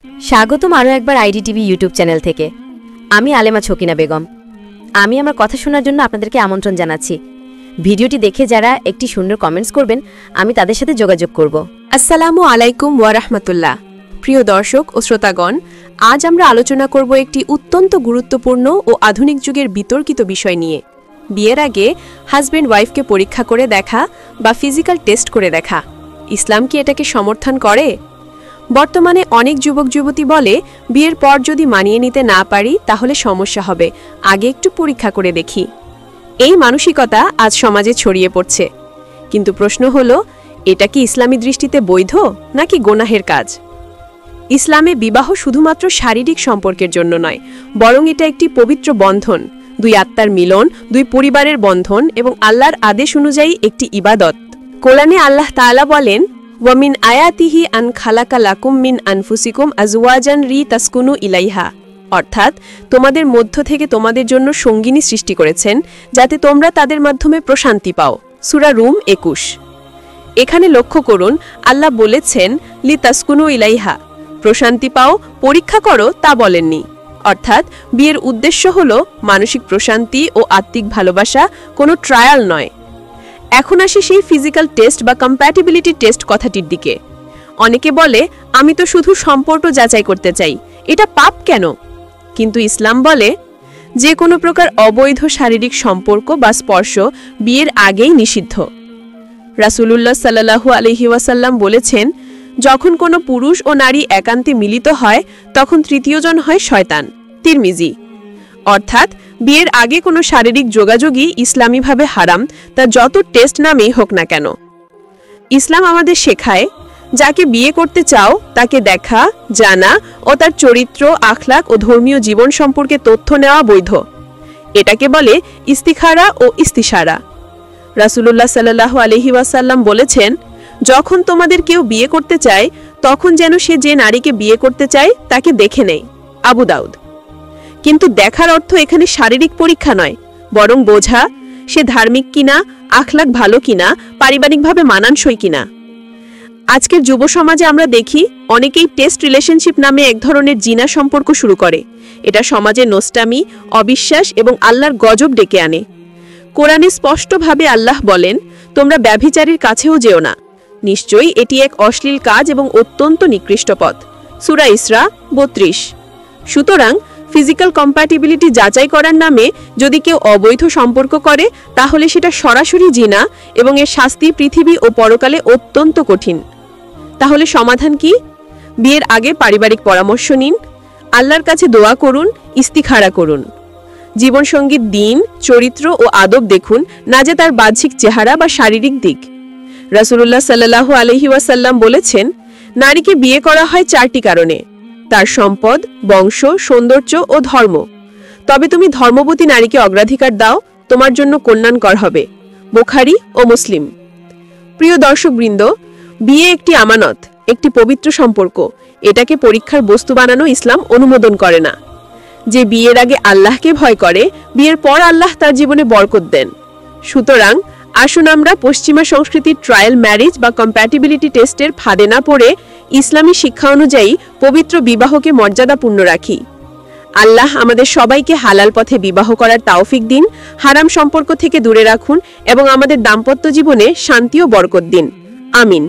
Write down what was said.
স্বাগতম আরও একবার আইডিটিভি ইউটিউব চ্যানেল থেকে। আমি আলেমা ছকিনা বেগম। আমি আমার কথা শোনার জন্য আপনাদেরকে আমন্ত্রণ জানাচ্ছি। ভিডিওটি দেখে যারা একটি সুন্দর কমেন্টস করবেন, আমি তাদের সাথে যোগাযোগ করব। আসসালামু আলাইকুম ওয়া রাহমাতুল্লাহ। প্রিয় দর্শক ও শ্রোতাগণ, আজ আমরা আলোচনা করব একটি অত্যন্ত গুরুত্বপূর্ণ ও আধুনিক যুগের বিতর্কিত বিষয় নিয়ে। বিয়ের আগে হাজব্যান্ড ওয়াইফকে পরীক্ষা করে দেখা বা ফিজিক্যাল টেস্ট করে দেখা। ইসলাম কি এটাকে সমর্থন করে? বর্তমানে অনেক যুবক যুবতী বলে, বিয়ের পর যদি মানিয়ে নিতে না পারি তাহলে সমস্যা হবে, আগে একটু পরীক্ষা করে দেখি। এই মানসিকতা আজ সমাজে ছড়িয়ে পড়ছে। কিন্তু প্রশ্ন হলো, এটা কি ইসলামী দৃষ্টিতে বৈধ নাকি গুনাহের কাজ? ইসলামে বিবাহ শুধুমাত্র শারীরিক সম্পর্কের জন্য নয়, বরং এটা একটি পবিত্র বন্ধন, দুই আত্মার মিলন, দুই পরিবারের বন্ধন এবং আল্লাহর আদেশ অনুযায়ী একটি ইবাদত। কোরআনে আল্লাহ তাআলা বলেন, ওয়ামিন আয়াতিহি আন খালাকা লাকুম মিন আনফুসিকুম আজওয়াজান লিতাসকুনু ইলাইহা, অর্থাৎ তোমাদের মধ্য থেকে তোমাদের জন্য সঙ্গিনী সৃষ্টি করেছেন যাতে তোমরা তাদের মাধ্যমে প্রশান্তি পাও। সূরা রুম 21। এখানে লক্ষ্য করুন, আল্লাহ বলেছেন লিতাসকুনু ইলাইহা, প্রশান্তি পাও, পরীক্ষা করো তা বলেননি। অর্থাৎ বিয়ের উদ্দেশ্য হল মানসিক প্রশান্তি ও আত্মিক ভালোবাসা, কোনো ট্রায়াল নয়। এখন আসি সেই ফিজিক্যাল টেস্ট বা কম্প্যাটিবিলিটি টেস্ট কথাটির দিকে। অনেকে বলে, আমি তো শুধু সম্পর্ক যাচাই করতে চাই, এটা পাপ কেন? কিন্তু ইসলাম বলে, যে কোনো প্রকার অবৈধ শারীরিক সম্পর্ক বা স্পর্শ বিয়ের আগেই নিষিদ্ধ। রাসূলুল্লাহ সাল্লাল্লাহু আলাইহি ওয়াসাল্লাম বলেছেন, যখন কোনো পুরুষ ও নারী একান্তে মিলিত হয় তখন তৃতীয়জন হয় শয়তান। তিরমিজি। অর্থাৎ বিয়ের আগে কোনো শারীরিক যোগাযোগই ইসলামীভাবে হারাম, তা যত টেস্ট নামেই হোক না কেন। ইসলাম আমাদের শেখায়, যাকে বিয়ে করতে চাও তাকে দেখা, জানা ও তার চরিত্র, আখলাক ও ধর্মীয় জীবন সম্পর্কে তথ্য নেওয়া বৈধ। এটাকে বলে ইস্তিখারা ও ইস্তিশারা। রাসূলুল্লাহ সাল্লাল্লাহু আলাইহি ওয়াসাল্লাম বলেছেন, যখন তোমাদের কেউ বিয়ে করতে চায় তখন যেন সে যে নারীকে বিয়ে করতে চায় তাকে দেখে নেয়। আবু দাউদ। কিন্তু দেখার অর্থ এখানে শারীরিক পরীক্ষা নয়, বরং বোঝা সে ধার্মিক কিনা, আখলাক ভালো কিনা, পারিবারিকভাবে মানানসই কিনা। আজকের যুব সমাজে আমরা দেখি অনেকেই টেস্ট রিলেশনশিপ নামে এক ধরনের জিনা সম্পর্ক শুরু করে। এটা সমাজে নোস্টামি, অবিশ্বাস এবং আল্লাহর গজব ডেকে আনে। কোরআনে স্পষ্টভাবে আল্লাহ বলেন, তোমরা ব্যভিচারীর কাছেও যেও না, নিশ্চয়ই এটি এক অশ্লীল কাজ এবং অত্যন্ত নিকৃষ্ট পথ। সূরা ইসরা 32। সুতরাং ফিজিক্যাল কম্প্যাটিবিলিটি যাচাই করার নামে যদি কেউ অবৈধ সম্পর্ক করে তাহলে সেটা সরাসরি জিনা এবং এর শাস্তি পৃথিবী ও পরকালে অত্যন্ত কঠিন। তাহলে সমাধান কি? বিয়ের আগে পারিবারিক পরামর্শ নিন, আল্লাহর কাছে দোয়া করুন, ইস্তিখারা করুন। জীবনসঙ্গীর দিন, চরিত্র ও আদব দেখুন, না যে তার বাহ্যিক চেহারা বা শারীরিক দিক। রাসূলুল্লাহ সাল্লাল্লাহু আলাইহি ওয়াসাল্লাম বলেছেন, নারীকে বিয়ে করা হয় 4টি কারণে: তার সম্পদ, বংশ, সৌন্দর্য ও ধর্ম। তবে তুমি ধর্মবতী নারীকে অগ্রাধিকার দাও, তোমার জন্য কল্যাণকর হবে। বুখারী ও মুসলিম। প্রিয় দর্শকবৃন্দ, বিয়ে একটি আমানত, একটি পবিত্র সম্পর্ক। এটাকে পরীক্ষার বস্তু বানানো ইসলাম অনুমোদন করে না। যে বিয়ের আগে আল্লাহকে ভয় করে, বিয়ের পর আল্লাহ তার জীবনে বরকত দেন। সুতরাং আসুন আমরা পশ্চিমা সংস্কৃতির ট্রায়াল ম্যারেজ বা কম্প্যাটিবিলিটি টেস্টের ফাঁদে না পড়ে ইসলামী শিক্ষা অনুযায়ী পবিত্র বিবাহকে মর্যাদাপূর্ণ রাখি। আল্লাহ আমাদের সবাইকে হালাল পথে বিবাহ করার তাওফিক দিন, হারাম সম্পর্ক থেকে দূরে রাখুন এবং আমাদের দাম্পত্য জীবনে শান্তি ও বরকত দিন। আমিন।